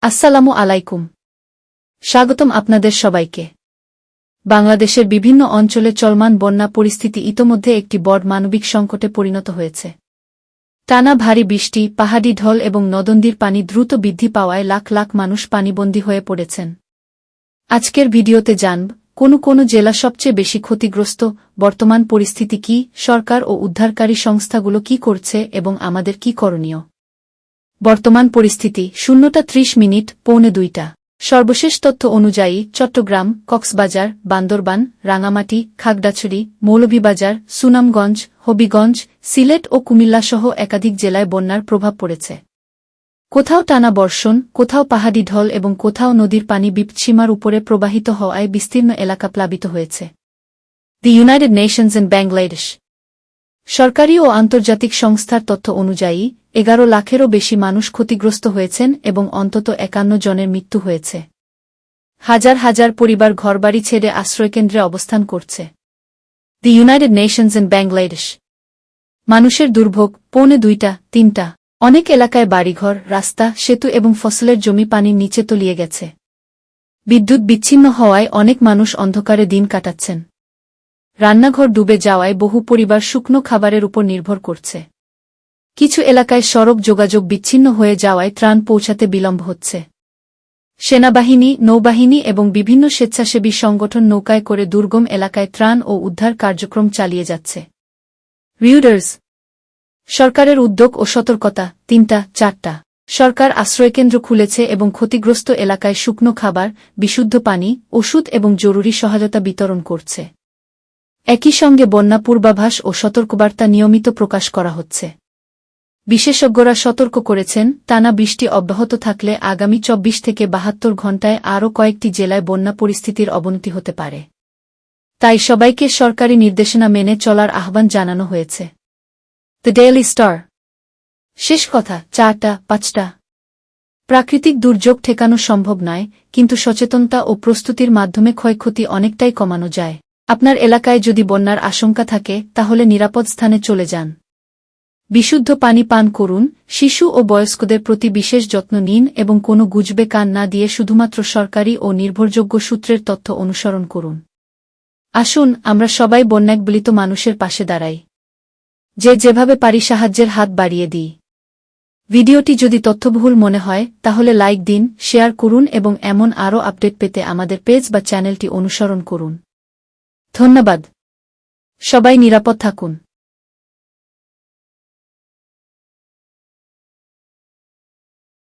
আসসালামু আলাইকুম। স্বাগতম আপনাদের সবাইকে। বাংলাদেশের বিভিন্ন অঞ্চলে চলমান বন্যা পরিস্থিতি ইতোমধ্যে একটি বড় মানবিক সংকটে পরিণত হয়েছে। টানা ভারী বৃষ্টি, পাহাড়ি ঢল এবং নদনদীর পানি দ্রুত বৃদ্ধি পাওয়ায় লাখ লাখ মানুষ পানিবন্দী হয়ে পড়েছেন। আজকের ভিডিওতে জানব কোন জেলা সবচেয়ে বেশি ক্ষতিগ্রস্ত, বর্তমান পরিস্থিতি কি, সরকার ও উদ্ধারকারী সংস্থাগুলো কি করছে এবং আমাদের কি করণীয়। বর্তমান পরিস্থিতি ০টা ৩০ মিনিট, ১:৩০। সর্বশেষ তথ্য অনুযায়ী চট্টগ্রাম, কক্সবাজার, বান্দরবান, রাঙামাটি, খাগড়াছড়ি, মৌলভীবাজার, সুনামগঞ্জ, হবিগঞ্জ, সিলেট ও কুমিল্লাসহ একাধিক জেলায় বন্যার প্রভাব পড়েছে। কোথাও টানা বর্ষণ, কোথাও পাহাড়ি ঢল এবং কোথাও নদীর পানি বিপদসীমার উপরে প্রবাহিত হওয়ায় বিস্তীর্ণ এলাকা প্লাবিত হয়েছে। The United Nations in Bangladesh সরকারি ও আন্তর্জাতিক সংস্থার তথ্য অনুযায়ী ১১ লাখেরও বেশি মানুষ ক্ষতিগ্রস্ত হয়েছেন এবং অন্তত ৫১ জনের মৃত্যু হয়েছে। হাজার হাজার পরিবার ঘরবাড়ি ছেড়ে আশ্রয়কেন্দ্রে অবস্থান করছে। The United Nations in Bangladesh মানুষের দুর্ভোগ ২:৩০। অনেক এলাকায় বাড়িঘর, রাস্তা, সেতু এবং ফসলের জমি পানির নিচে তলিয়ে গেছে। বিদ্যুৎ বিচ্ছিন্ন হওয়ায় অনেক মানুষ অন্ধকারে দিন কাটাচ্ছেন। রান্নাঘর ডুবে যাওয়ায় বহু পরিবার শুকনো খাবারের উপর নির্ভর করছে। কিছু এলাকায় সড়ক যোগাযোগ বিচ্ছিন্ন হয়ে যাওয়ায় ত্রাণ পৌঁছাতে বিলম্ব হচ্ছে। সেনাবাহিনী, নৌবাহিনী এবং বিভিন্ন স্বেচ্ছাসেবী সংগঠন নৌকায় করে দুর্গম এলাকায় ত্রাণ ও উদ্ধার কার্যক্রম চালিয়ে যাচ্ছে। রিউটার্স সরকারের উদ্যোগ ও সতর্কতা ৩টা ৪টা। সরকার আশ্রয়কেন্দ্র খুলেছে এবং ক্ষতিগ্রস্ত এলাকায় শুকনো খাবার, বিশুদ্ধ পানি, ওষুধ এবং জরুরি সহায়তা বিতরণ করছে। একই সঙ্গে বন্যা পূর্বাভাস ও সতর্কবার্তা নিয়মিত প্রকাশ করা হচ্ছে। বিশেষজ্ঞরা সতর্ক করেছেন, টানা বৃষ্টি অব্যাহত থাকলে আগামী ২৪ থেকে ৭২ ঘণ্টায় আরও কয়েকটি জেলায় বন্যা পরিস্থিতির অবনতি হতে পারে। তাই সবাইকে সরকারি নির্দেশনা মেনে চলার আহ্বান জানানো হয়েছে। দ্য ডেইলি স্টার শেষ কথা ৪টা ৫টা। প্রাকৃতিক দুর্যোগ ঠেকানো সম্ভব নয়, কিন্তু সচেতনতা ও প্রস্তুতির মাধ্যমে ক্ষয়ক্ষতি অনেকটাই কমানো যায়। আপনার এলাকায় যদি বন্যার আশঙ্কা থাকে তাহলে নিরাপদ স্থানে চলে যান। বিশুদ্ধ পানি পান করুন, শিশু ও বয়স্কদের প্রতি বিশেষ যত্ন নিন এবং কোনো গুজবে কান না দিয়ে শুধুমাত্র সরকারি ও নির্ভরযোগ্য সূত্রের তথ্য অনুসরণ করুন। আসুন আমরা সবাই বন্যাকবলিত মানুষের পাশে দাঁড়াই। যেভাবে পারি সাহায্যের হাত বাড়িয়ে দিই। ভিডিওটি যদি তথ্যবহুল মনে হয় তাহলে লাইক দিন, শেয়ার করুন এবং এমন আরও আপডেট পেতে আমাদের পেজ বা চ্যানেলটি অনুসরণ করুন। ধন্যবাদ। সবাই নিরাপদ থাকুন।